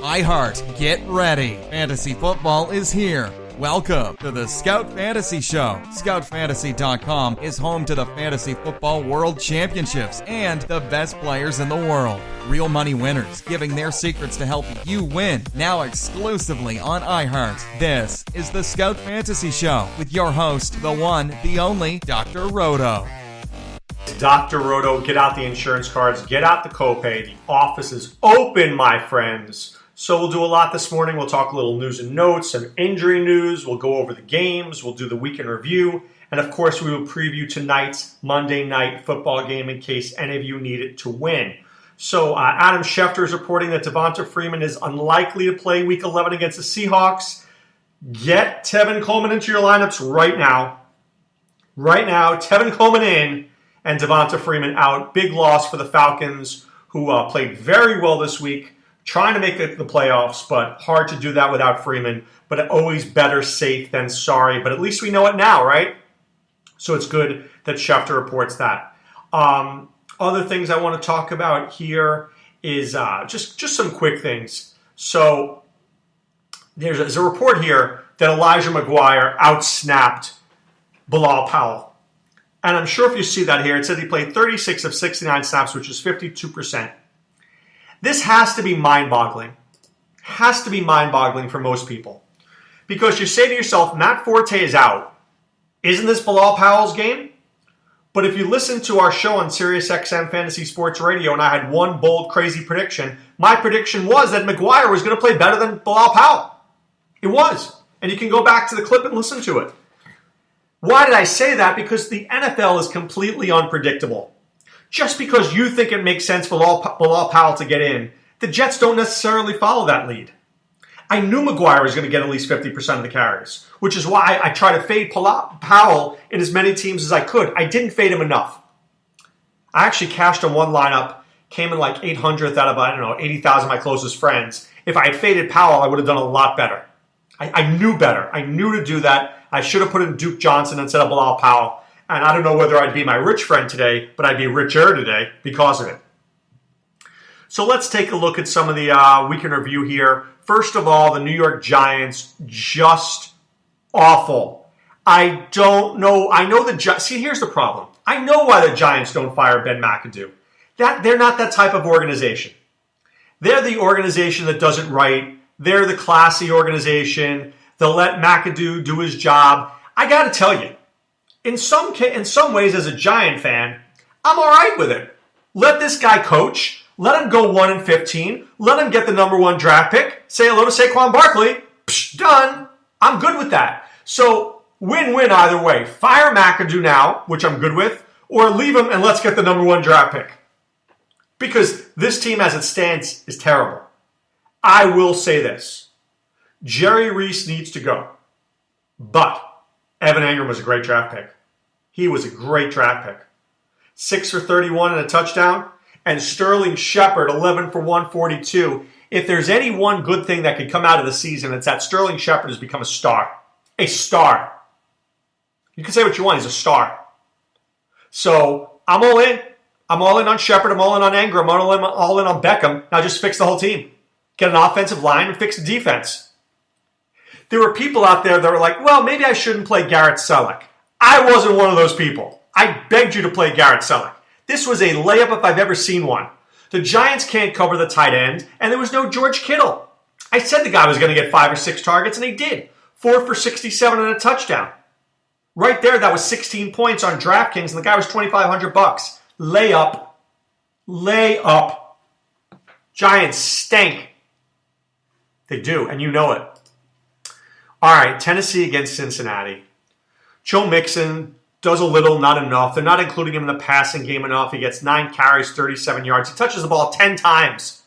iHeart, get ready. Fantasy football is here. Welcome to the Scout Fantasy Show. ScoutFantasy.com is home to the Fantasy Football World Championships and the best players in the world. Real money winners giving their secrets to help you win. Now exclusively on iHeart. This is the Scout Fantasy Show with your host, the one, the only, Dr. Roto. Dr. Roto, get out the insurance cards, get out the copay. The office is open, my friends. So we'll do a lot this morning. We'll talk a little news and notes, some injury news. We'll go over the games. We'll do the weekend review. And of course, we will preview tonight's Monday night football game in case any of you need it to win. So Adam Schefter is reporting that Devonta Freeman is unlikely to play Week 11 against the Seahawks. Get Tevin Coleman into your lineups right now. Right now, Tevin Coleman in and Devonta Freeman out. Big loss for the Falcons, who played very well this week, trying to make it the playoffs, but hard to do that without Freeman. But always better safe than sorry. But at least we know it now, right? So it's good that Schefter reports that. Other things I want to talk about here is just some quick things. So there's a report here that Elijah McGuire outsnapped Bilal Powell. And I'm sure if you see that here, it said he played 36 of 69 snaps, which is 52%. This has to be mind-boggling. Has to be mind-boggling for most people. Because you say to yourself, Matt Forte is out. Isn't this Bilal Powell's game? But if you listen to our show on SiriusXM Fantasy Sports Radio, and I had one bold, crazy prediction, my prediction was that McGuire was going to play better than Bilal Powell. It was. And you can go back to the clip and listen to it. Why did I say that? Because the NFL is completely unpredictable. Just because you think it makes sense for Bilal Powell to get in, the Jets don't necessarily follow that lead. I knew McGuire was going to get at least 50% of the carries, which is why I try to fade Powell in as many teams as I could. I didn't fade him enough. I actually cashed on one lineup, came in like 800th out of, 80,000 of my closest friends. If I had faded Powell, I would have done a lot better. I knew better. I knew to do that. I should have put in Duke Johnson instead of Bilal Powell. And I don't know whether I'd be my rich friend today, but I'd be richer today because of it. So let's take a look at some of the weekend review here. First of all, the New York Giants, just awful. I don't know. I know the Giants. See, here's the problem. I know why the Giants don't fire Ben McAdoo. They're not that type of organization. They're the organization that does it right. They're the classy organization. They'll let McAdoo do his job. I got to tell you, in some ways, as a Giant fan, I'm all right with it. Let this guy coach. Let him go 1-15. Let him get the number one draft pick. Say hello to Saquon Barkley. Psh, done. I'm good with that. So win-win either way. Fire McAdoo now, which I'm good with, or leave him and let's get the number one draft pick. Because this team as it stands is terrible. I will say this. Jerry Reese needs to go. But Evan Engram was a great draft pick. He was a great draft pick. 6 for 31 and a touchdown. And Sterling Shepard, 11 for 142. If there's any one good thing that could come out of the season, it's that Sterling Shepard has become a star. A star. You can say what you want. He's a star. So I'm all in. I'm all in on Shepard. I'm all in on Engram. I'm all in on Beckham. Now just fix the whole team. Get an offensive line and fix the defense. There were people out there that were like, well, maybe I shouldn't play Garrett Selleck. I wasn't one of those people. I begged you to play Garrett Selleck. This was a layup if I've ever seen one. The Giants can't cover the tight end, and there was no George Kittle. I said the guy was going to get 5 or 6 targets, and he did. 4 for 67 and a touchdown. Right there, that was 16 points on DraftKings, and the guy was $2,500. Layup. Layup. Giants stink. They do, and you know it. All right, Tennessee against Cincinnati. Joe Mixon does a little, not enough. They're not including him in the passing game enough. He gets 9 carries, 37 yards. He touches the ball 10 times.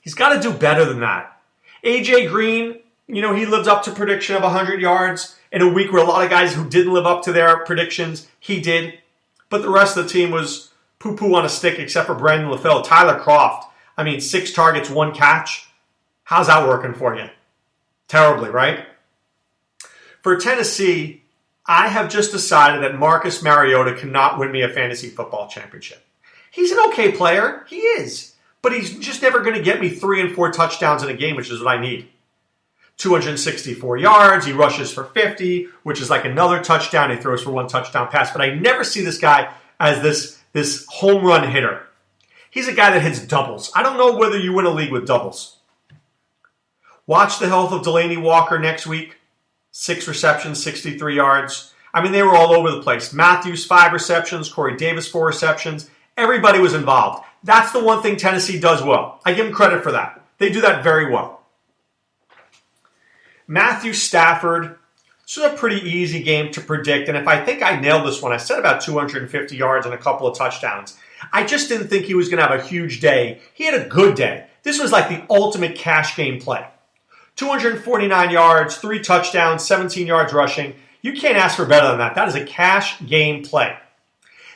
He's got to do better than that. A.J. Green, he lived up to prediction of 100 yards in a week where a lot of guys who didn't live up to their predictions, he did. But the rest of the team was poo-poo on a stick except for Brandon LaFell. Tyler Kroft, 6 targets, 1 catch. How's that working for you? Terribly, right? For Tennessee, I have just decided that Marcus Mariota cannot win me a fantasy football championship. He's an okay player. He is. but he's just never going to get me 3 and 4 touchdowns in a game, which is what I need. 264 yards, he rushes for 50, which is like another touchdown. He throws for 1 touchdown pass, but I never see this guy as this home run hitter. He's a guy that hits doubles. I don't know whether you win a league with doubles. Watch the health of Delaney Walker next week. 6 receptions, 63 yards. I mean, they were all over the place. Matthews, 5 receptions. Corey Davis, 4 receptions. Everybody was involved. That's the one thing Tennessee does well. I give them credit for that. They do that very well. Matthew Stafford. This was a pretty easy game to predict. And if I think I nailed this one, I said about 250 yards and a couple of touchdowns. I just didn't think he was going to have a huge day. He had a good day. This was like the ultimate cash game play. 249 yards, 3 touchdowns, 17 yards rushing. You can't ask for better than that. That is a cash game play.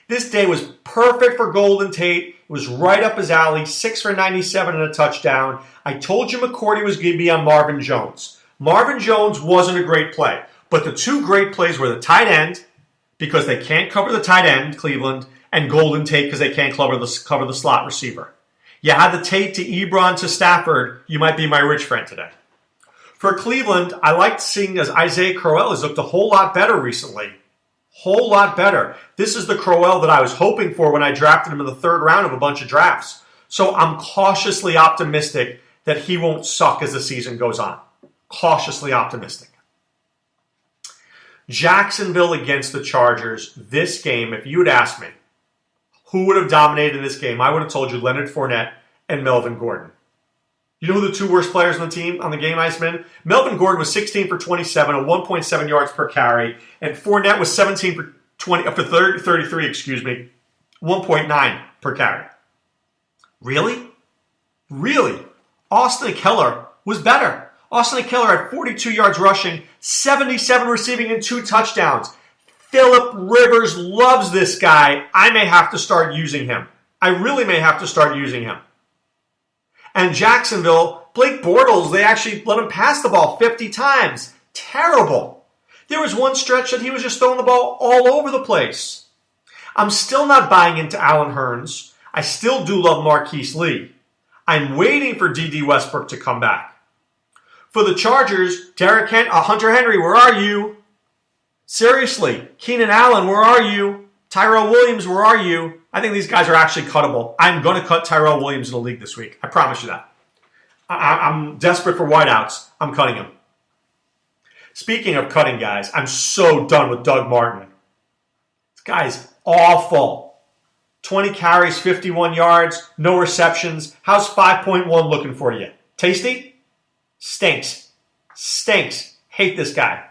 This day was perfect for Golden Tate. It was right up his alley, 6 for 97 and a touchdown. I told you McCourty was going to be on Marvin Jones. Marvin Jones wasn't a great play, but the 2 great plays were the tight end, because they can't cover the tight end, Cleveland, and Golden Tate because they can't cover the slot receiver. You had the Tate to Ebron to Stafford, you might be my rich friend today. For Cleveland, I liked seeing as Isaiah Crowell has looked a whole lot better recently. Whole lot better. This is the Crowell that I was hoping for when I drafted him in the 3rd round of a bunch of drafts. So I'm cautiously optimistic that he won't suck as the season goes on. Cautiously optimistic. Jacksonville against the Chargers. This game, if you had asked me who would have dominated this game, I would have told you Leonard Fournette and Melvin Gordon. You know who the 2 worst players on the team, on the game, Iceman? Melvin Gordon was 16 for 27, a 1.7 yards per carry, and Fournette was 17 for 33, 1.9 per carry. Really? Really? Austin Eckler was better. Austin Eckler had 42 yards rushing, 77 receiving, and 2 touchdowns. Phillip Rivers loves this guy. I may have to start using him. I really may have to start using him. And Jacksonville, Blake Bortles, they actually let him pass the ball 50 times. Terrible. There was one stretch that he was just throwing the ball all over the place. I'm still not buying into Allen Hurns. I still do love Marquise Lee. I'm waiting for D.D. Westbrook to come back. For the Chargers, Hunter Henry, where are you? Seriously, Keenan Allen, where are you? Tyrell Williams, where are you? I think these guys are actually cuttable. I'm going to cut Tyrell Williams in the league this week. I promise you that. I'm desperate for wideouts. I'm cutting him. Speaking of cutting guys, I'm so done with Doug Martin. This guy's awful. 20 carries, 51 yards, no receptions. How's 5.1 looking for you? Tasty? Stinks. Stinks. Hate this guy.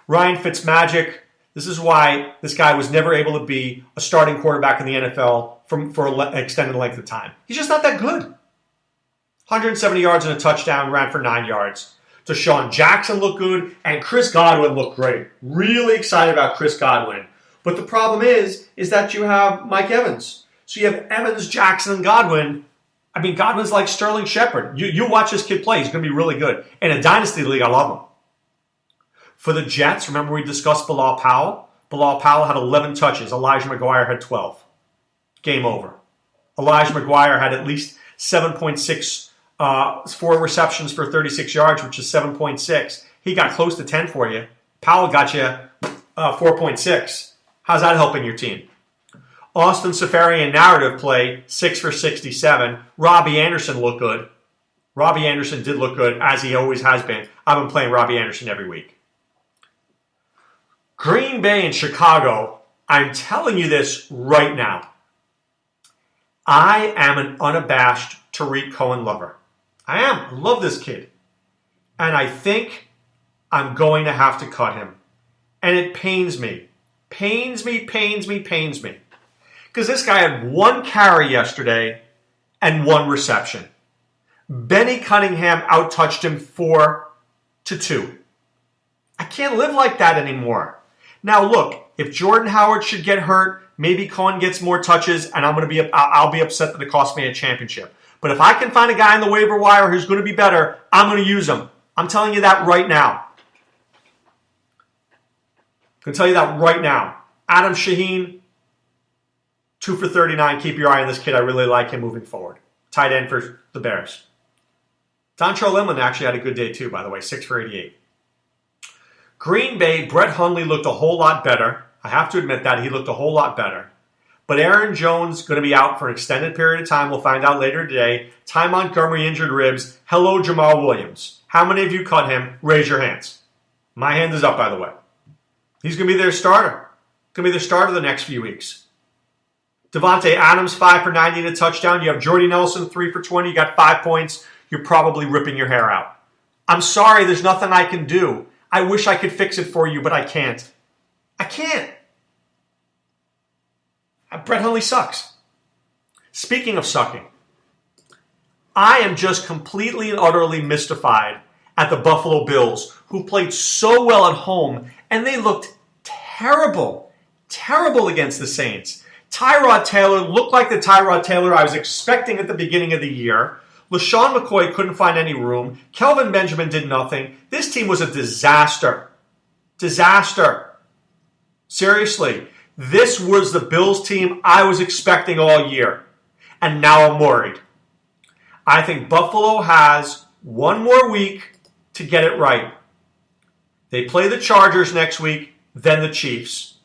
Ryan Fitzmagic. This is why this guy was never able to be a starting quarterback in the NFL for an extended length of time. He's just not that good. 170 yards and a touchdown, ran for 9 yards. Deshaun Jackson looked good, and Chris Godwin looked great. Really excited about Chris Godwin. But the problem is that you have Mike Evans. So you have Evans, Jackson, and Godwin. I mean, Godwin's like Sterling Shepard. You watch this kid play. He's going to be really good. In a dynasty league, I love him. For the Jets, remember we discussed Bilal Powell? Bilal Powell had 11 touches. Elijah McGuire had 12. Game over. Elijah McGuire had at least 7.6, 4 receptions for 36 yards, which is 7.6. He got close to 10 for you. Powell got you 4.6. How's that helping your team? Austin Safarian narrative play, 6 for 67. Robbie Anderson looked good. Robbie Anderson did look good, as he always has been. I've been playing Robbie Anderson every week. Green Bay and Chicago, I'm telling you this right now. I am an unabashed Tariq Cohen lover. I am. I love this kid. And I think I'm going to have to cut him. And it pains me. Pains me. Because this guy had 1 carry yesterday and 1 reception. Benny Cunningham outtouched him 4-2. I can't live like that anymore. Now look, if Jordan Howard should get hurt, maybe Cohen gets more touches, and I'll be upset that it cost me a championship. But if I can find a guy on the waiver wire who's going to be better, I'm going to use him. I'm telling you that right now. I'm going to tell you that right now. Adam Shaheen, 2 for 39. Keep your eye on this kid. I really like him moving forward. tight end for the Bears. Dontrell Inman actually had a good day too, by the way, 6 for 88. Green Bay, Brett Hundley looked a whole lot better. I have to admit that. He looked a whole lot better. But Aaron Jones going to be out for an extended period of time. We'll find out later today. Ty Montgomery injured ribs. Hello, Jamal Williams. How many of you cut him? Raise your hands. My hand is up, by the way. He's going to be their starter. Going to be their starter the next few weeks. Devontae Adams, 5 for 90 and a touchdown. You have Jordy Nelson, 3 for 20. You got 5 points. You're probably ripping your hair out. I'm sorry, there's nothing I can do. I wish I could fix it for you, but I can't. I can't. Brett Hundley sucks. Speaking of sucking, I am just completely and utterly mystified at the Buffalo Bills, who played so well at home, and they looked terrible against the Saints. Tyrod Taylor looked like the Tyrod Taylor I was expecting at the beginning of the year. LaShawn McCoy couldn't find any room. Kelvin Benjamin did nothing. This team was a disaster. Disaster. Seriously. This was the Bills team I was expecting all year. And now I'm worried. I think Buffalo has one more week to get it right. They play the Chargers next week, then the Chiefs,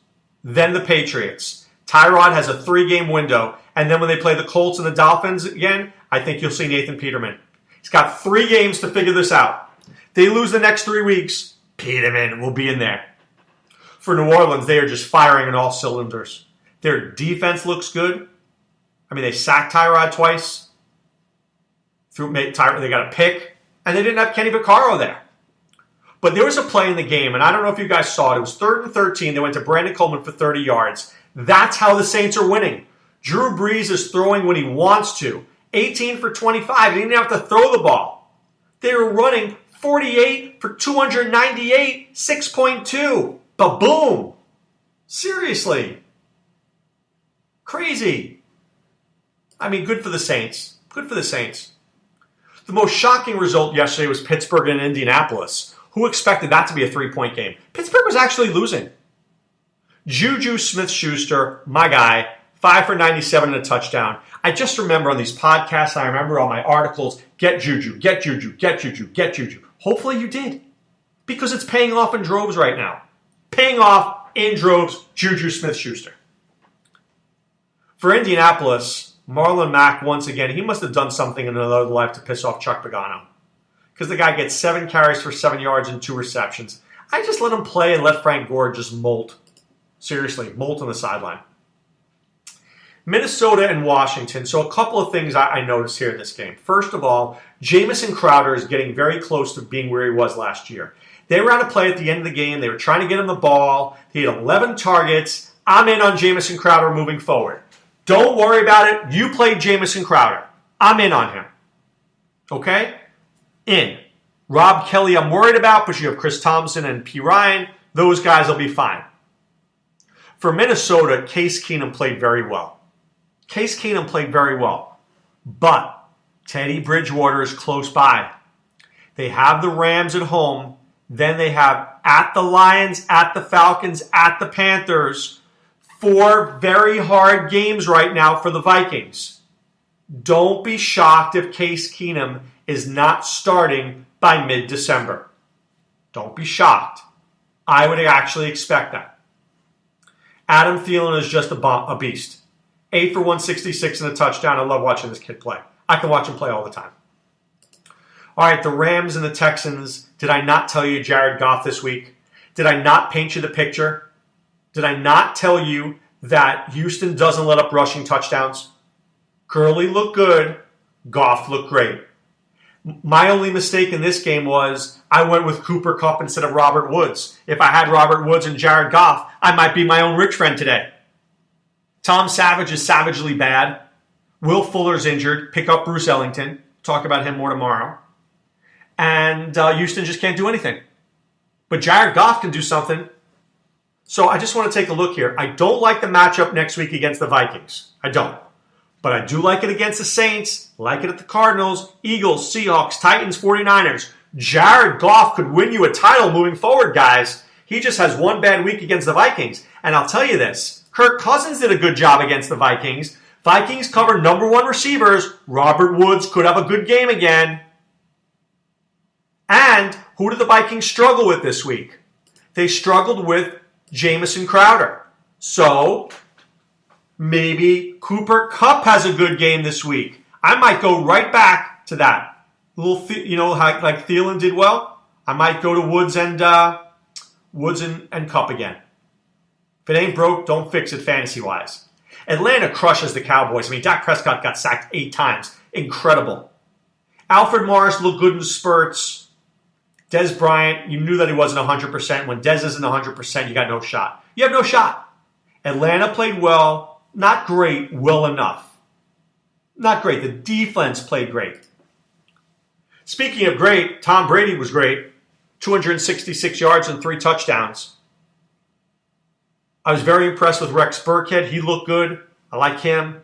then the Patriots. Tyrod has a 3-game window. And then when they play the Colts and the Dolphins again, I think you'll see Nathan Peterman. He's got 3 games to figure this out. They lose the next 3 weeks, Peterman will be in there. For New Orleans, they are just firing on all cylinders. Their defense looks good. I mean, they sacked Tyrod twice. They got a pick. And they didn't have Kenny Vaccaro there. But there was a play in the game, and I don't know if you guys saw it. It was 3rd and 13. They went to Brandon Coleman for 30 yards. That's how the Saints are winning. Drew Brees is throwing when he wants to. 18 for 25. He didn't have to throw the ball. They were running 48 for 298, 6.2. Ba-boom. Seriously. Crazy. I mean, good for the Saints. Good for the Saints. The most shocking result yesterday was Pittsburgh and Indianapolis. Who expected that to be a 3-point game? Pittsburgh was actually losing. Juju Smith-Schuster, my guy, 5 for 97 and a touchdown. I just remember on these podcasts, I remember on my articles, get Juju, get Juju, get Juju, get Juju. Hopefully you did. Because it's paying off in droves right now. Paying off in droves, Juju Smith-Schuster. For Indianapolis, Marlon Mack, once again, he must have done something in another life to piss off Chuck Pagano. Because the guy gets 7 carries for 7 yards and 2 receptions. I just let him play and let Frank Gore just molt. Seriously, molt on the sideline. Minnesota and Washington. So a couple of things I noticed here in this game. First of all, Jamison Crowder is getting very close to being where he was last year. They ran a play at the end of the game. They were trying to get him the ball. He had 11 targets. I'm in on Jamison Crowder moving forward. Don't worry about it. You played Jamison Crowder. I'm in on him. Okay? In. Rob Kelly I'm worried about, but you have Chris Thompson and P. Ryan. Those guys will be fine. For Minnesota, Case Keenum played very well. Case Keenum played very well. But Teddy Bridgewater is close by. They have the Rams at home. Then they have at the Lions, at the Falcons, at the Panthers. 4 very hard games right now for the Vikings. Don't be shocked if Case Keenum is not starting by mid-December. Don't be shocked. I would actually expect that. Adam Thielen is just a beast. 8 for 166 and a touchdown. I love watching this kid play. I can watch him play all the time. All right, the Rams and the Texans. Did I not tell you Jared Goff this week? Did I not paint you the picture? Did I not tell you that Houston doesn't let up rushing touchdowns? Gurley looked good. Goff looked great. My only mistake in this game was I went with Cooper Kupp instead of Robert Woods. If I had Robert Woods and Jared Goff, I might be my own rich friend today. Tom Savage is savagely bad. Will Fuller's injured. Pick up Bruce Ellington. Talk about him more tomorrow. And Houston just can't do anything. But Jared Goff can do something. So I just want to take a look here. I don't like the matchup next week against the Vikings. I don't. But I do like it against the Saints. Like it at the Cardinals, Eagles, Seahawks, Titans, 49ers. Jared Goff could win you a title moving forward, guys. He just has one bad week against the Vikings. And I'll tell you this. Kirk Cousins did a good job against the Vikings. Vikings cover number one receivers. Robert Woods could have a good game again. And who did the Vikings struggle with this week? They struggled with Jamison Crowder. So maybe Cooper Kupp has a good game this week. I might go right back to that. How like Thielen did well. I might go to Woods and Kupp again. If it ain't broke, don't fix it fantasy-wise. Atlanta crushes the Cowboys. I mean, Dak Prescott got sacked 8 times. Incredible. Alfred Morris looked good in spurts. Dez Bryant, you knew that he wasn't 100%. When Dez isn't 100%, you got no shot. You have no shot. Atlanta played well. Not great, well enough. Not great. The defense played great. Speaking of great, Tom Brady was great. 266 yards and 3 touchdowns. I was very impressed with Rex Burkhead. He looked good. I like him.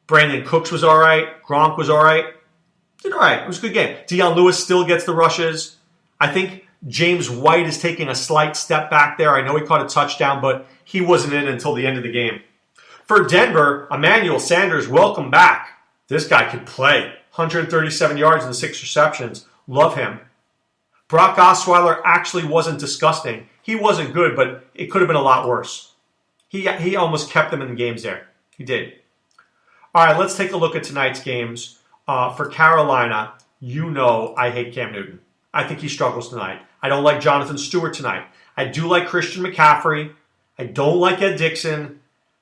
Brandon Cooks was all right. Gronk was all right. Did all right. It was a good game. Deion Lewis still gets the rushes. I think James White is taking a slight step back there. I know he caught a touchdown, but he wasn't in until the end of the game. For Denver, Emmanuel Sanders, welcome back. This guy could play. 137 yards and 6 receptions. Love him. Brock Osweiler actually wasn't disgusting. He wasn't good, but it could have been a lot worse. He almost kept them in the games there. He did. All right, let's take a look at tonight's games. For Carolina, I hate Cam Newton. I think he struggles tonight. I don't like Jonathan Stewart tonight. I do like Christian McCaffrey. I don't like Ed Dixon.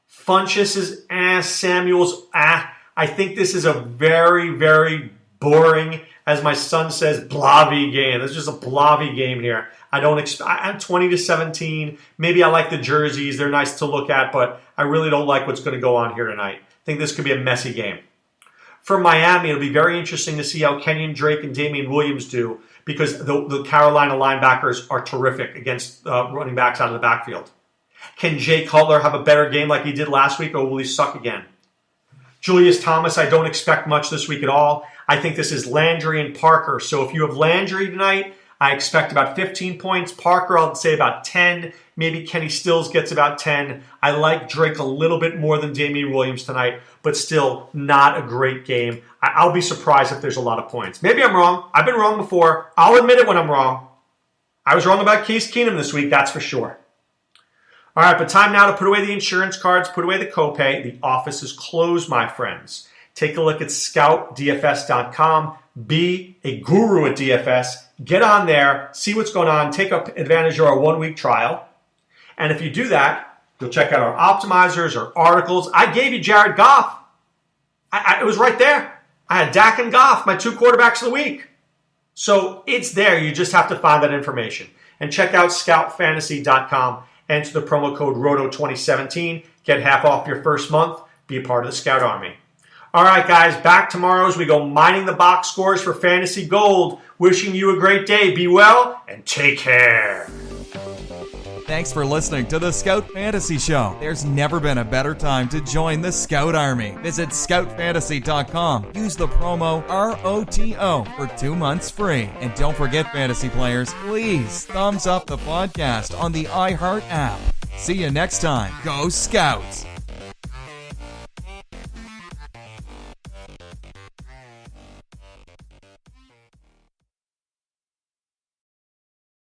Funchess is Samuels I think this is a very, very boring, as my son says, blavy game. It's just a blavy game here. I'm 20-17. Maybe I like the jerseys. They're nice to look at, but I really don't like what's going to go on here tonight. I think this could be a messy game. For Miami, it'll be very interesting to see how Kenyon Drake and Damian Williams do, because the Carolina linebackers are terrific against running backs out of the backfield. Can Jay Cutler have a better game like he did last week, or will he suck again? Julius Thomas, I don't expect much this week at all. I think this is Landry and Parker. So if you have Landry tonight, I expect about 15 points. Parker, I'll say about 10. Maybe Kenny Stills gets about 10. I like Drake a little bit more than Damian Williams tonight, but still not a great game. I'll be surprised if there's a lot of points. Maybe I'm wrong. I've been wrong before. I'll admit it when I'm wrong. I was wrong about Case Keenum this week, that's for sure. All right, but time now to put away the insurance cards, put away the copay. The office is closed, my friends. Take a look at scoutdfs.com. Be a guru at DFS. Get on there, see what's going on, take advantage of our 1-week trial. And if you do that, you'll check out our optimizers, our articles. I gave you Jared Goff. It was right there. I had Dak and Goff, my 2 quarterbacks of the week. So it's there. You just have to find that information. And check out scoutfantasy.com. Enter the promo code ROTO2017. Get half off your first month. Be a part of the Scout Army. All right, guys, back tomorrow as we go mining the box scores for Fantasy Gold. Wishing you a great day. Be well and take care. Thanks for listening to the Scout Fantasy Show. There's never been a better time to join the Scout Army. Visit scoutfantasy.com. Use the promo ROTO for 2 months free. And don't forget, fantasy players, please thumbs up the podcast on the iHeart app. See you next time. Go Scouts!